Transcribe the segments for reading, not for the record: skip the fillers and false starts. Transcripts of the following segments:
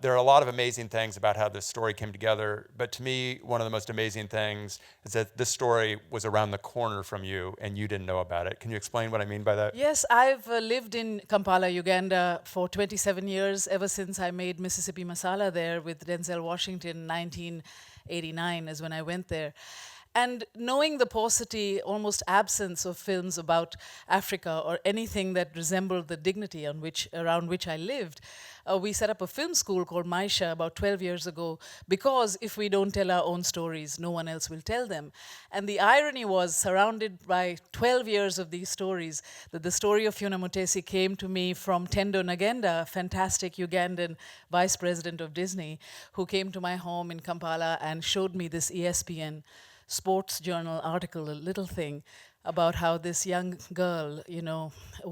there are a lot of amazing things about how this story came together, but to me, one of the most amazing things is that this story was around the corner from you and you didn't know about it. Can you explain what I mean by that? Yes, I've lived in Kampala, Uganda for 27 years, ever since I made Mississippi Masala there with Denzel Washington. 1989 is when I went there. And knowing the paucity, almost absence of films about Africa or anything that resembled the dignity around which I lived, we set up a film school called Maisha about 12 years ago, because if we don't tell our own stories, no one else will tell them. And the irony was, surrounded by 12 years of these stories, that the story of Fiona Mutesi came to me from Tendo Nagenda, a fantastic Ugandan vice president of Disney, who came to my home in Kampala and showed me this ESPN sports journal article, a little thing, about how this young girl,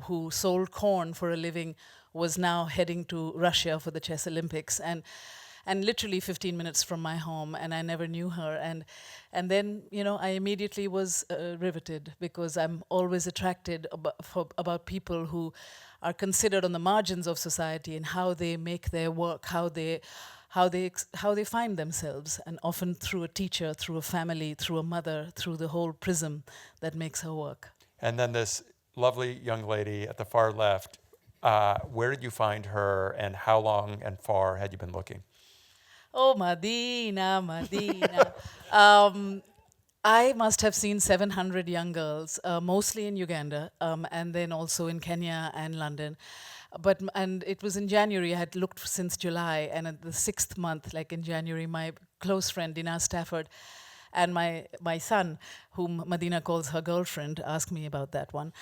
who sold corn for a living, was now heading to Russia for the Chess Olympics, and literally 15 minutes from my home, and I never knew her, and then I immediately was riveted, because I'm always attracted about people who are considered on the margins of society and how they make their work, how they find themselves, and often through a teacher, through a family, through a mother, through the whole prism that makes her work. And then this lovely young lady at the far left, where did you find her, and how long and far had you been looking? Oh, Madina. I must have seen 700 young girls, mostly in Uganda, and then also in Kenya and London. And it was in January. I had looked since July, and at the 6th month, like in January, my close friend Dina Stafford and my son, whom Madina calls her girlfriend, ask me about that one.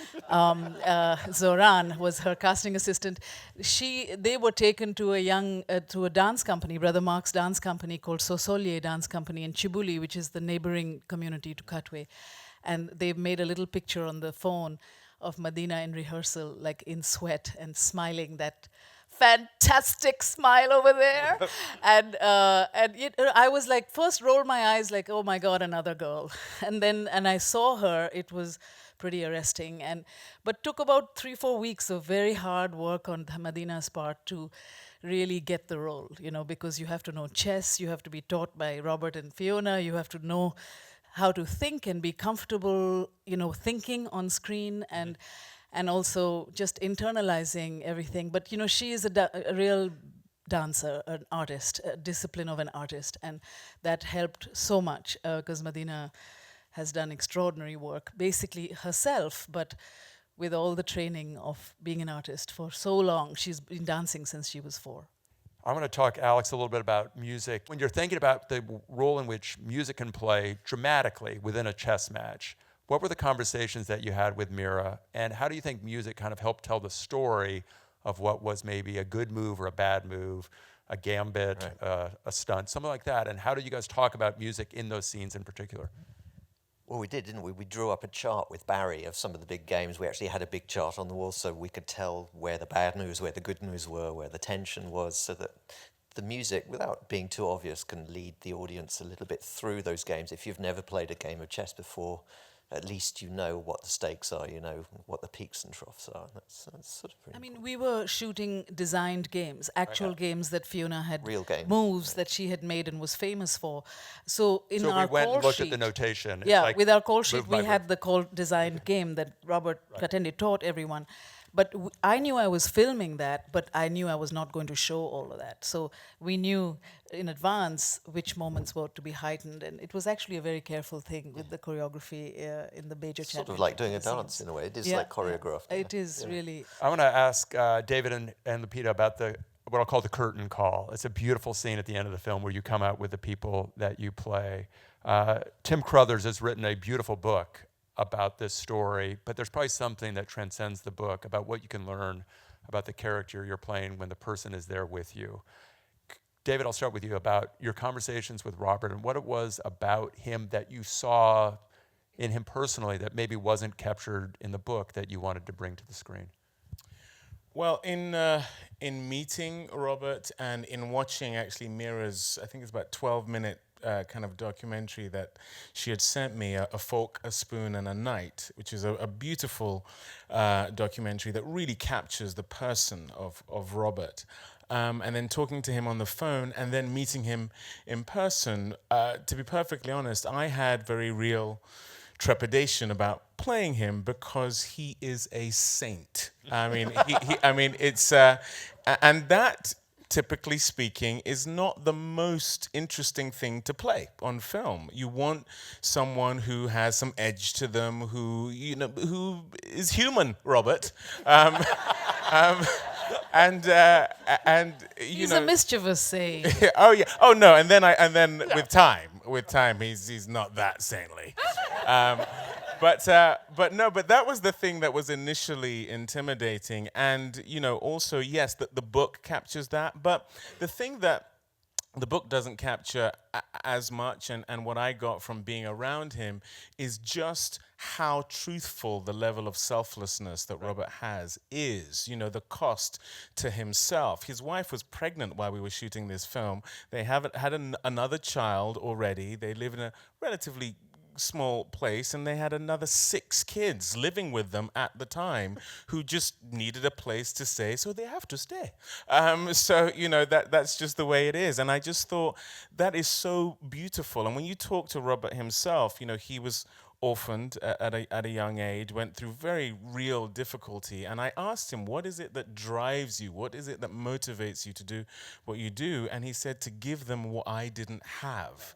Zoran was her casting assistant. They were taken to a dance company, Brother Mark's dance company, called Sosolye Dance Company in Chibuli, which is the neighboring community to Katwe, and they made a little picture on the phone of Madina in rehearsal, like in sweat and smiling, that fantastic smile over there. And I was like, first rolled my eyes like, oh my God, another girl. And I saw her, it was pretty arresting. But took about 3-4 weeks of very hard work on Madina's part to really get the role, because you have to know chess, you have to be taught by Robert and Fiona, you have to know how to think and be comfortable, thinking on screen, and also just internalizing everything. But she is a real dancer, an artist, a discipline of an artist, and that helped so much, because Madina has done extraordinary work, basically herself, but with all the training of being an artist for so long. She's been dancing since she was 4. I want to talk, Alex, a little bit about music. When you're thinking about the role in which music can play dramatically within a chess match, what were the conversations that you had with Mira, and how do you think music kind of helped tell the story of what was maybe a good move or a bad move, a gambit, right, a stunt, something like that, and how did you guys talk about music in those scenes in particular? Well, we did, didn't we? We drew up a chart with Barry of some of the big games. We actually had a big chart on the wall so we could tell where the bad moves, where the good moves were, where the tension was, so that the music, without being too obvious, can lead the audience a little bit through those games. If you've never played a game of chess before, at least you know what the stakes are, you know what the peaks and troughs are. That's sort of pretty important. We were shooting designed games, actual games that Fiona had, real games, moves that she had made and was famous for. So in our call sheet, we went and looked at the notation. Yeah, like with our call sheet, we had the designed game that Robert Katende taught everyone. But I knew I was filming that, but I knew I was not going to show all of that. So we knew in advance which moments were to be heightened, and it was actually a very careful thing with the choreography in the major chapter. Sort of like doing a dance in a way. It is like choreographed. It is really. I want to ask David and Lupita about what I'll call the curtain call. It's a beautiful scene at the end of the film where you come out with the people that you play. Tim Crothers has written a beautiful book about this story, but there's probably something that transcends the book about what you can learn about the character you're playing when the person is there with you. David, I'll start with you about your conversations with Robert and what it was about him that you saw in him personally that maybe wasn't captured in the book that you wanted to bring to the screen. Well, in meeting Robert and in watching actually Mira's, I think it's about 12-minute kind of documentary that she had sent me, a Fork, a Spoon, and a Night, which is a beautiful documentary that really captures the person of Robert. and then talking to him on the phone, and then meeting him in person. To be perfectly honest, I had very real trepidation about playing him because he is a saint. I mean, and that, typically speaking, is not the most interesting thing to play on film. You want someone who has some edge to them, who is human, Robert. And He's a mischievous saint. oh yeah. Oh no. And then with time, he's not that saintly. But that was the thing that was initially intimidating. And also, yes, that the book captures that. But the thing that the book doesn't capture as much, and what I got from being around him, is just how truthful the level of selflessness that Robert has is. The cost to himself. His wife was pregnant while we were shooting this film. They haven't had another child already. They live in a relatively small place, and they had another 6 kids living with them at the time who just needed a place to stay, so they have to stay. So that's just the way it is. And I just thought that is so beautiful. And when you talk to Robert himself, he was orphaned at a young age, went through very real difficulty. And I asked him, what is it that drives you? What is it that motivates you to do what you do? And he said, to give them what I didn't have.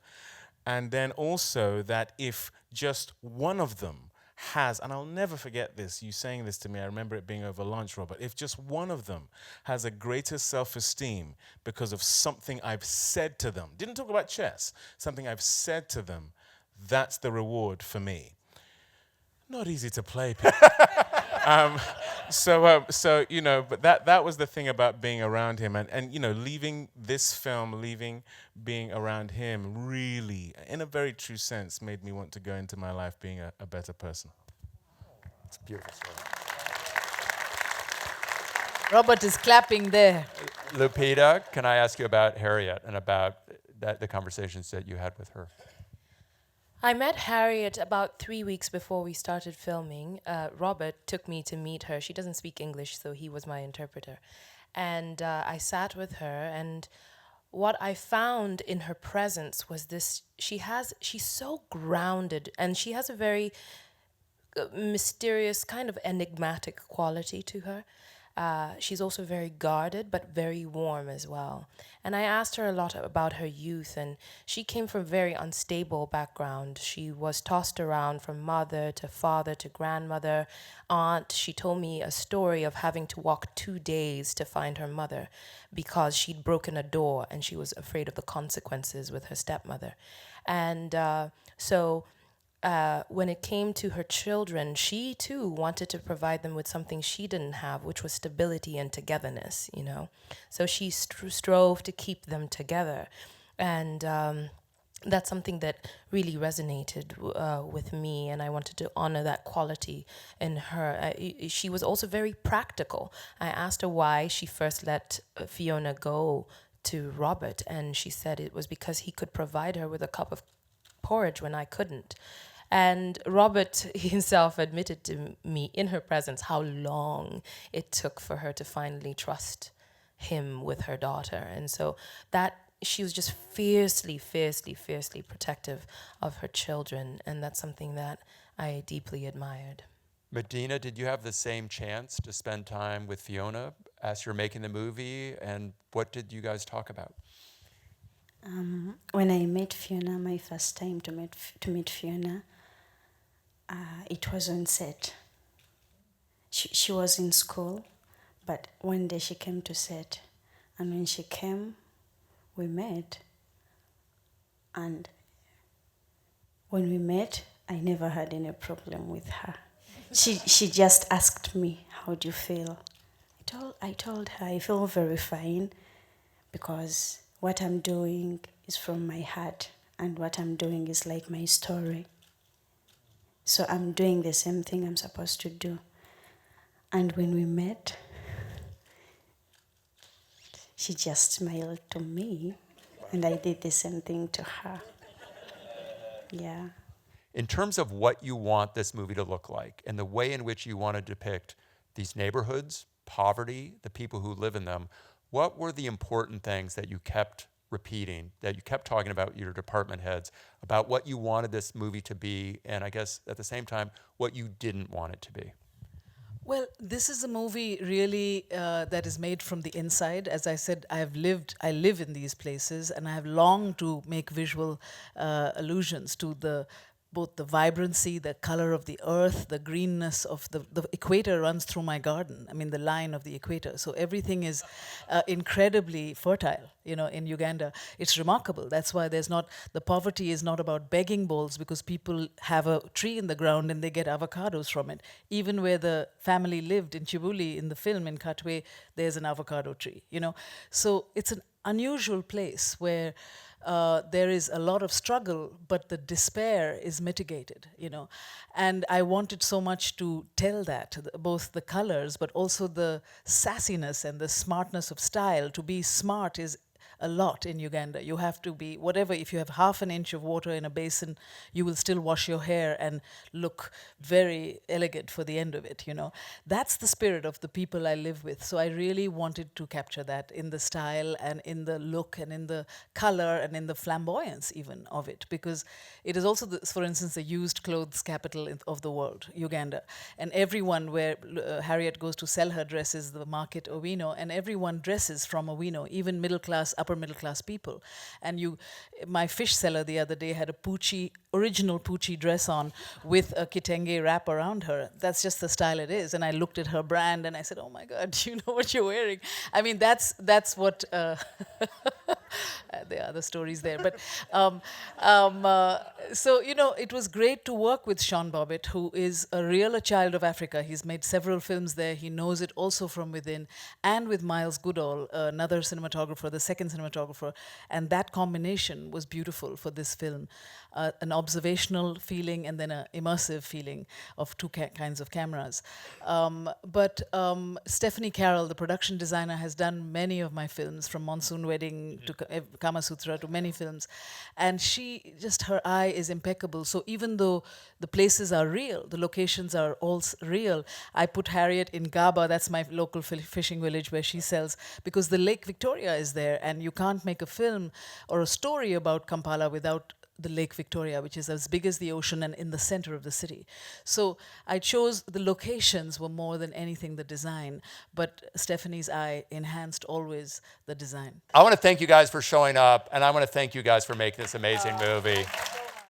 And then also that if just one of them has, and I'll never forget this, you saying this to me, I remember it being over lunch, Robert, if just one of them has a greater self-esteem because of something I've said to them, didn't talk about chess, something I've said to them, that's the reward for me. Not easy to play, people. But that was the thing about being around him, and leaving this film, being around him, really, in a very true sense, made me want to go into my life being a better person. It's a beautiful story. Robert is clapping there. Lupita, can I ask you about Harriet and about the conversations that you had with her? I met Harriet about 3 weeks before we started filming. Robert took me to meet her. She doesn't speak English, so he was my interpreter. And I sat with her, and what I found in her presence was this, she's so grounded, and she has a very mysterious, kind of enigmatic quality to her. She's also very guarded, but very warm as well. And I asked her a lot about her youth, and she came from a very unstable background. She was tossed around from mother to father to grandmother, aunt. She told me a story of having to walk 2 days to find her mother because she'd broken a door and she was afraid of the consequences with her stepmother. And when it came to her children, she too wanted to provide them with something she didn't have, which was stability and togetherness, So she strove to keep them together. And that's something that really resonated with me, and I wanted to honor that quality in her. She was also very practical. I asked her why she first let Fiona go to Robert, and she said it was because he could provide her with a cup of porridge when I couldn't. And Robert himself admitted to me in her presence how long it took for her to finally trust him with her daughter. And so that she was just fiercely, fiercely, fiercely protective of her children. And that's something that I deeply admired. Madina, did you have the same chance to spend time with Fiona as you're making the movie? And what did you guys talk about? When I met Fiona, my first time to meet Fiona, it was on set. She was in school, but one day she came to set, and when she came, we met. And when we met, I never had any problem with her. She just asked me, "How do you feel?" I told her I feel very fine, because what I'm doing is from my heart, and what I'm doing is like my story. So I'm doing the same thing I'm supposed to do. And when we met, she just smiled to me, and I did the same thing to her. Yeah. In terms of what you want this movie to look like and the way in which you want to depict these neighborhoods, poverty, the people who live in them, what were the important things that you kept repeating, that you kept talking about your department heads, about what you wanted this movie to be, and I guess at the same time, what you didn't want it to be? Well, this is a movie really that is made from the inside. As I said, I live in these places, and I have longed to make visual allusions to both the vibrancy, the color of the earth, the greenness of the equator runs through my garden. I mean, the line of the equator. So everything is incredibly fertile, in Uganda. It's remarkable. That's why the poverty is not about begging bowls, because people have a tree in the ground and they get avocados from it. Even where the family lived in Chibuli in the film, in Katwe, there's an avocado tree, So it's an unusual place where there is a lot of struggle, but the despair is mitigated, And I wanted so much to tell that, both the colors, but also the sassiness and the smartness of style. To be smart is a lot in Uganda. You have to be, if you have half an inch of water in a basin, you will still wash your hair and look very elegant for the end of it, That's the spirit of the people I live with. So I really wanted to capture that in the style and in the look and in the color and in the flamboyance even of it, because it is also, for instance, the used clothes capital of the world, Uganda. And everyone, where Harriet goes to sell her dresses, the market Owino, and everyone dresses from Owino, even upper middle class people. And my fish seller the other day had a original Pucci dress on with a kitenge wrap around her. That's just the style it is. And I looked at her brand and I said, oh my God, do you know what you're wearing? I mean, that's what, there are other stories there. But so, it was great to work with Sean Bobbitt, who is a child of Africa. He's made several films there. He knows it also from within. And with Miles Goodall, another cinematographer, the second cinematographer. And that combination was beautiful for this film. An observational feeling and then an immersive feeling of two kinds of cameras. But Stephanie Carroll, the production designer, has done many of my films, from Monsoon Wedding to Kama Sutra to many films. And her eye is impeccable. So even though the places are real, the locations are all real, I put Harriet in Gaba, that's my local fishing village where she sells, because the Lake Victoria is there, and you can't make a film or a story about Kampala without the Lake Victoria, which is as big as the ocean and in the center of the city. So I chose the locations were more than anything the design, but Stephanie's eye enhanced always the design. I want to thank you guys for showing up, and I want to thank you guys for making this amazing movie.